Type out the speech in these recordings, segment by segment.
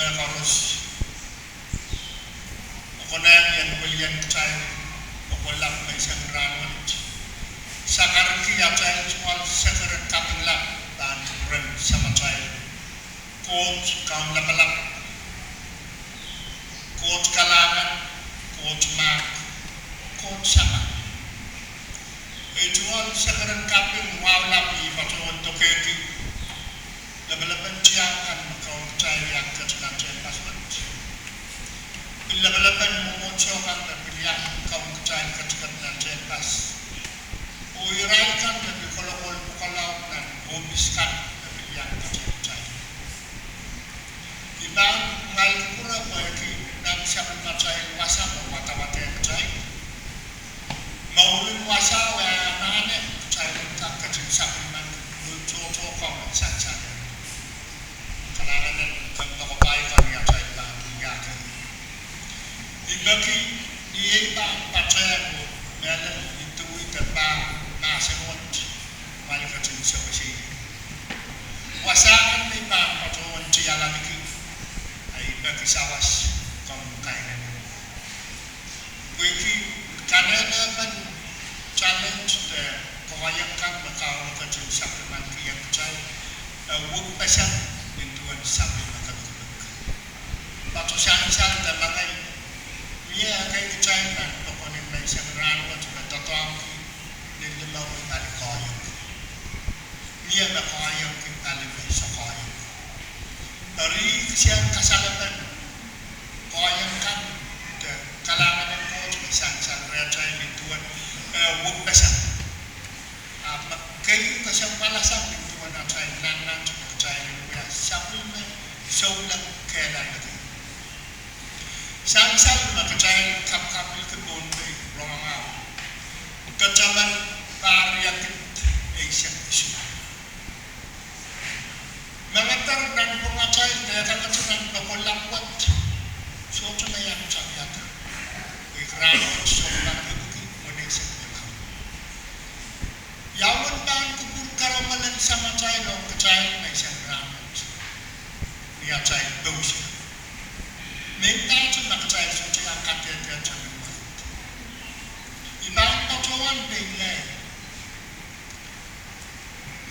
Mekaros Okonem yang William Chai Okolap Maisang Ranwat Sakarki Achai Small Secret Kapilap dan Rem Samachai Coach Kaum Lapalap Coach Kalangan Coach Mark Coach Sama Ejual Secret Kapil Wawlapi Patuan Toketi Labalaban Chiakan Kaum Chai yang Katulanjai Paswat Labalaban Momochokan Pilihan Kaum Chai Katulanjai Pas Uiraikan Nabi Kolokol Bukalau dan Hobiskan Nabi yang Katulanjai Ibang Ngai Kura Bagi dan Siapa Macai Wasa Mata-mata Kacai Maulun Wasa Wana Kacai Tak Kacai Sapiman Jojo Kau Sancanya Kalangan dan Kembakai Kami Acai Bang Yaka Ibagi Dia Bang Pacai Mela Itu Bang Nasemot Mai Kacai Sabasi Wasaan Ni Bang Patuan Cialaniki Ai Bagi Sawas Kau Kainan Wiki Kanana Man Challenge The Kawayangkan Makau Kacai Sapiman Kiyang Kacai Wuk Pasang Intuan Sapi Makatubak Batu Sang-sang Dan Makai Mia Kai Kacai Dan Tokonin Mai Sang-ran Watu Matotong Nilaw Tali Koyang Mia Makoyang Tali Mai Sokoyang Dari Kasiang Kasalaman Koyang Kan Kalangan Yang Kau Sang-sang Rajai Intuan Wuk Pasang Kai Kasiang Palasang Intuan Acai Nan Acai Sapulman Saulang Kailan Lagi Sang-sang Makacai Kap-kapil Kebun Bay Romangau Kacaman Pariakit Asian Isu Mengatar dan pengacai Daya kacungan Bakolakwat Soto na yang Cabiata Ikranot Solang Ibuki Malaysia Yaman Yawan Bang Kubur Karamalan Sama Cai Long Kacai Malaysia Ramot Nia Cai Dosia Minta tu nak Cai Soto yang Katia Dia Cai Ibang Patuan Benglai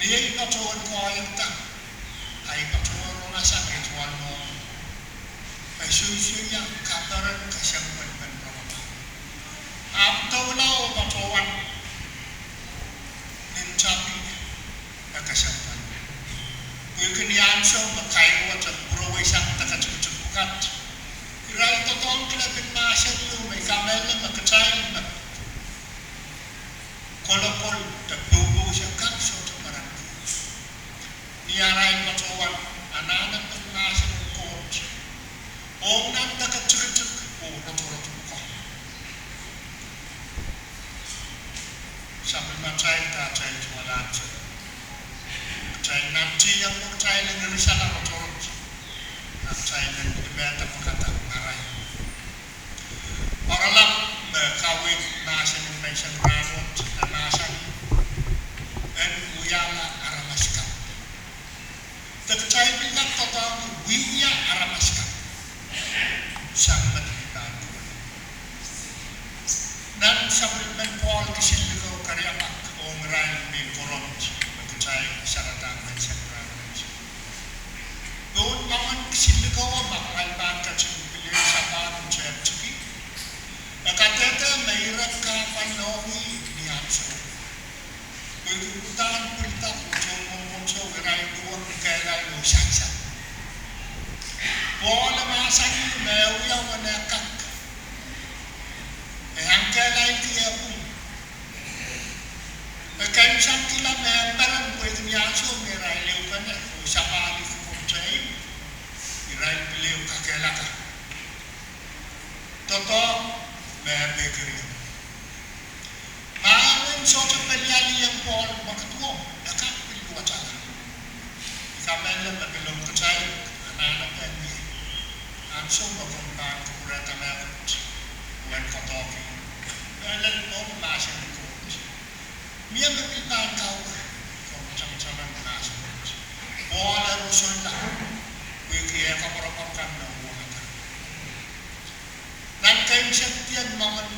Nia Patuan Koyang Tak Ai Patuan Rongasa Ketuan Mong Ai Suyu yang Kataran Kasyang Ben Roma Abtau Lau Patuan Nincapi Kasyang Ben Mungkin yang so Makai Wata Burawai Sang Takatukukat Irai Totong Kelabin Masya Lu Mai Kamela Makacai Kolokol Tak Bobo Syakak Soto Marang Niarai Patuan Anak-anak Masya Kot Om Nam Takatukutuk O Roto-roto Buka Sambil Macai Tacai Tualan Macai Nanti yang Macai Lengan Risala Roto-roto Macai Lengan Dibeta Pekata Marai Oralap Kawin Nasa Indonesia Ranot Dan Nasa Dan Uyala Aramaskap Tercai Pingat Total Wiya Aramaskap Sang Mendikan Dan Sambil Menpol Kisiliko Karyamak Om Rai Bin Koront Tercai Syaratan Mensan Ranot Doon Maman Kisiliko Makai Bangka Cimpilir Sabar Mencayat Ciki Nakateta Mairat Kapan Lohi Nianso Berikutan Perintah Ujung Memonso Gerai Duang Kailai Lo Sang-sang Bola Masani Mewia Wanakak Yang Kailai Kia Pun Kain Sangkila Membaran Buat Nianso Merai Leo Kana Usapali Kukuncai Irai Pileo Kakelaka Toto Bakery. Maawin soto penyali yang pol makatuo dekat pilih wacana. Ikamen mabilong kacay anak pendi. Anso mabumbang kureta mekut wen kotoki. Melan mo masin kot. Miya mabilbang kau kung macam-macam masin kot. Bola rusun lah. Wiki kaparapakan na uang. Nan kain setian mangan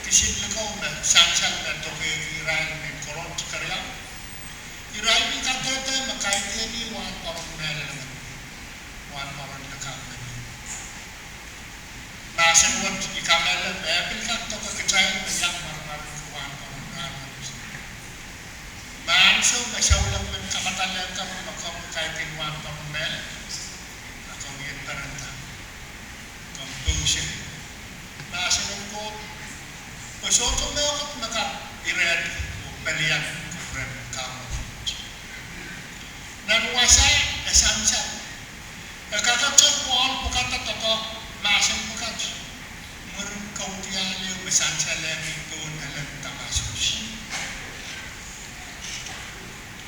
kisin lekaw na sansal na toke Israel ng korot karya. Israel ni katete makaite ni wan parang mele naman. Wan parang lekam na. Nasan wat ikamele bepil kak toke kecayang yang marang wan parang naman. Manso masawlang man kamatalan ka mo makam kaite wan parang mele. Akaw yan paranta. Kampungsin. Nasan ko Pasoto mo ako naka-ired o palian ko rin kamo. Nanuwasa, esansan. Kakatsa po ang pagkatatato, maasang pagkat. Meron kautiyan yung esansan lang ito alam tamasos.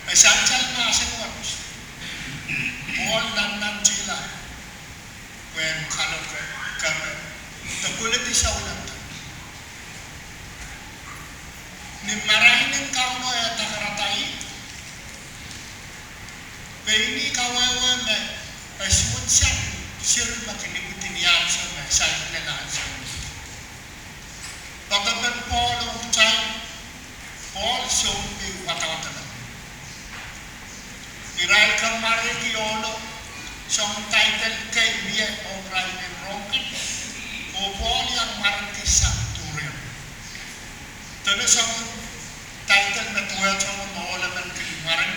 Esansan maasang waros. All nan sila. When kalau kami, tagulit isa ulang. Ni marahin kau no ya takaratai, ini kawawa me aswat siang sir makini kutinian sama saya nelan sama. Tatapan Paul untuk time Paul show me wata-wata. Irai kamari kiolo some title kay dia orang yang rokin, o Paul yang marti sakturia. Terus ang title na tuwa sa mga mawala ng kilimaran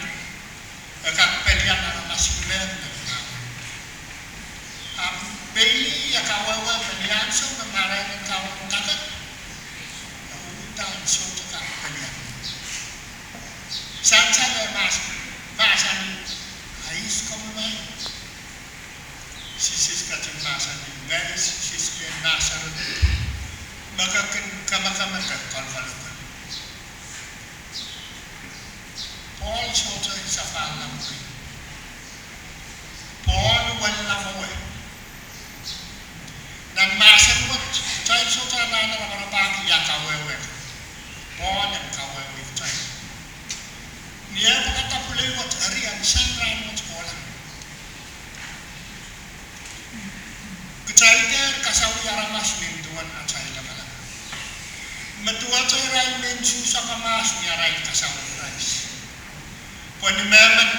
kakapelyan na masulan na Bailey yakawawa pelian so mamaray ng kawang kakat nauuntaan so sa kakapelyan saan na masa ni ayos ka mo na sisis ka yung masa ni ngayon sisis ka yung masa rin kamakamatag kalkalukan. Paul sota sa palang ko. Paul wala mo eh. Nang masan mo, tayo sota na nakarapaki yakawewe. Paul ang kawewe tayo. Niya pagkatapulay wat arian sangran mo sekolah. Kecaikan kasawi aramas mintuan acai lama. Matua cairan mensusa kamas nyarai kasawi rais. Pwede meman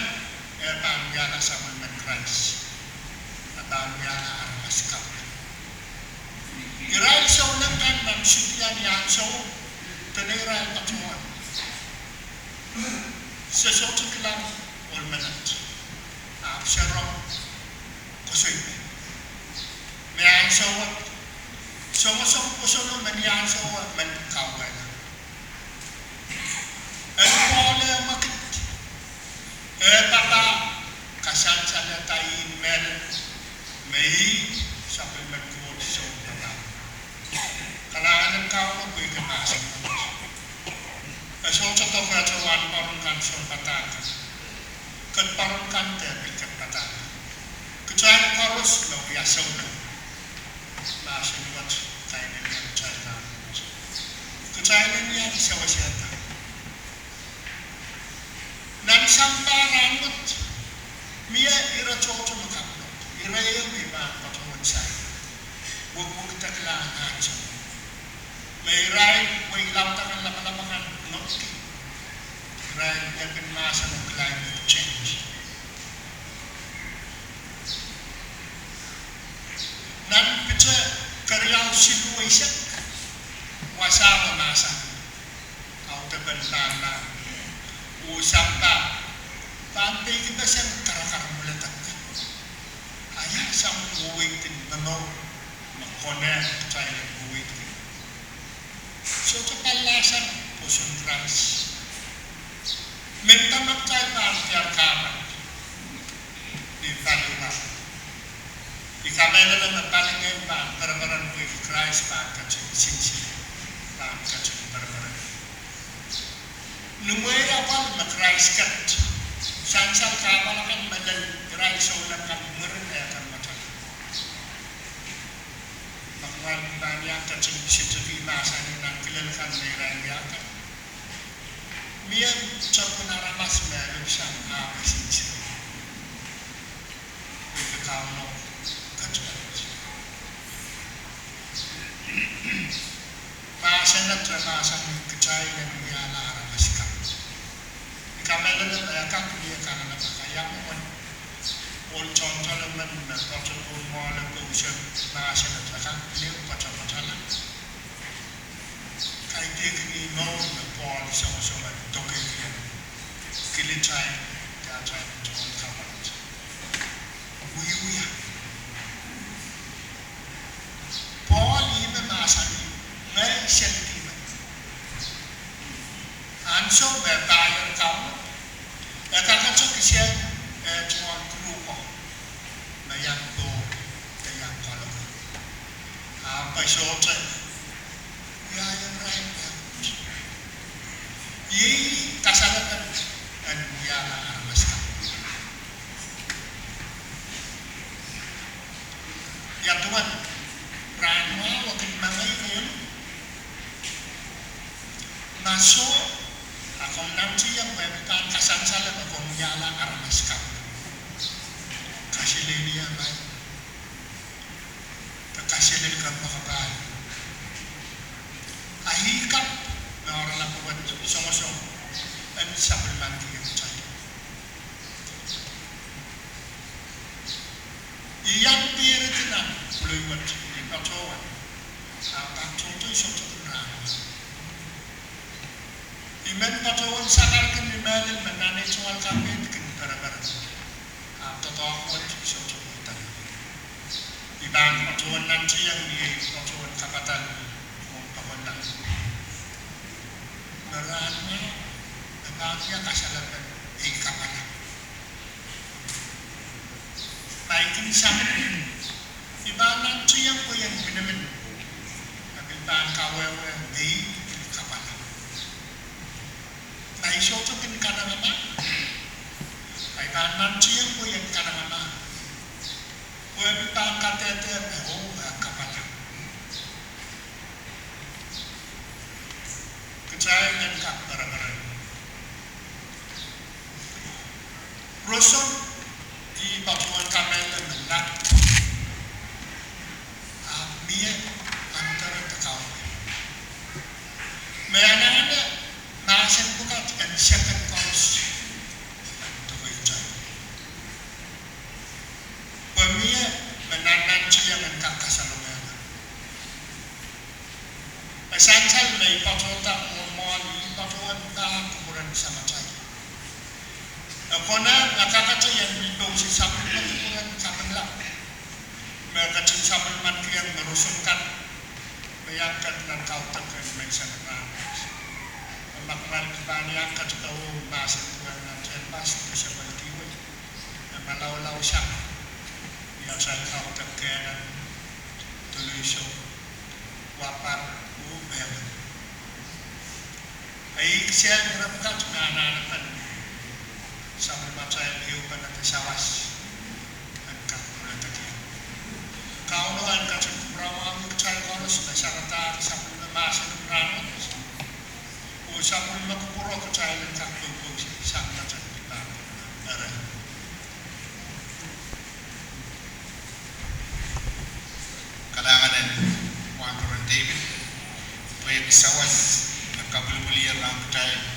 pangyana sama men rais. Pangyana aramas kap. Irai sa ulang kan mamsutian yang so tenairai patuan. Sesuatu kelam olmenat. Abserong kusuipe. Meang sawat. Sama-sama pusono maniyan sawa man kawan. Pole makit. Papa kasan sana tayin mel may sampai magkuot sa papa. Kailangan ng kawan ko yung kamasang. So sa to ka sa wan parang kan sa patata. Kan parang kan te kan patata. Kucay karos lo ya sauna. Masih buat saya yang cerita. Kecairan yang sewasiata. Nan sampai rambut, mia ira cocok makaplo. Ira yang lima patuan saya. Buku kita kelang aja. Meirai, wei lautakan lama-lamakan noti. Rai yang masa ng climate change. Nan kita karyang situation wasama masa au tebentan na usap pa pantay kita siyang karakar mulatak ayah sang buwing tin nano mag-connect tayo ng buwing tin so kapalasan pusun trans mintamak tayo partyar kaman di paliwa Ikamela na paling pa para-paran ko Christ pa kacang sinsi pa kacang para-paran. Numuay awal mag-Christ kat sansal kapalakan madal Christ ulang kami meron ay akan matang. Makuha banyak kacang situasi masa ni nang kilalakan may rayaka. Miyan sa punaramas meron siyang sinsi. Ikaw no. Maasan at maasan kecai dan miala aramasika. Ikamelan na ayakak niya kana na kaya mo all chontal man na total all mall ko usap maasan at akak niya patapatala. Kay kini no na Paul sama-sama toke niya. Kilichai kacai chon kapat. Uya. Paul iba maasan ngay sentiment. Anso bertanya kamu, kakak cakap siapa cuma keluar, bayang tu, bayang kalau, apa soalnya, ya yang lain ya, ini kasaran dan ya aramaskan. Ya Tuhan, Rama waktu mana ini? Masuk akong nanti yang berbicara kasan salah akong nyala aramaskan kasih dia baik terkasih dia kerap makabal ahikap na orang lakukan song-song dan sabun mandi yang percaya iyan pira tinan kuluyuat di patuan apa contoh song-song Iman patuan sakar kan iman menane soal kami kan gara-gara atau aku itu soal Iban patuan nanti yang dia patuan kapatan pembangunan berani bahagia kasalahan kapatan baik ini sama Iban nanti yang punya benar-benar ambil bahan kawal di ay soto kin kana mama ay kan nanti yang ko yang kana mama ko bi pa katete ho kapala kecai dan kap barang-barang roson di patuan kamel mendak mie antara tekau meana Maasan bukan dan second course untuk itu. Pemia menanan cia mentang kasalungan. Pesancal mai patota momoni patuan dah kuburan sama saya. Kona nakakata yang dibau si sabun kuburan sabun lah. Mereka sabun mati yang merusunkan bayangkan dan kau tekan mengenai makmal banyak katakan bahasa Tuhan dan bahasa Indonesia berdiwe malau-lau siap yang saya tahu terkena tuliso wapar ubel ai siang berapa dengan anak-anak sampai macam hiu pada sawas angkat mulai tadi kau doan kata berawal percaya kalau sudah syaratan sampai bahasa Tuhan Sapul makupuro ko tayo ng takbo ko sa katan di ba? Aray. Kalanganan, Juan David, pwede bisawas ng kabulbuliyan lang tayo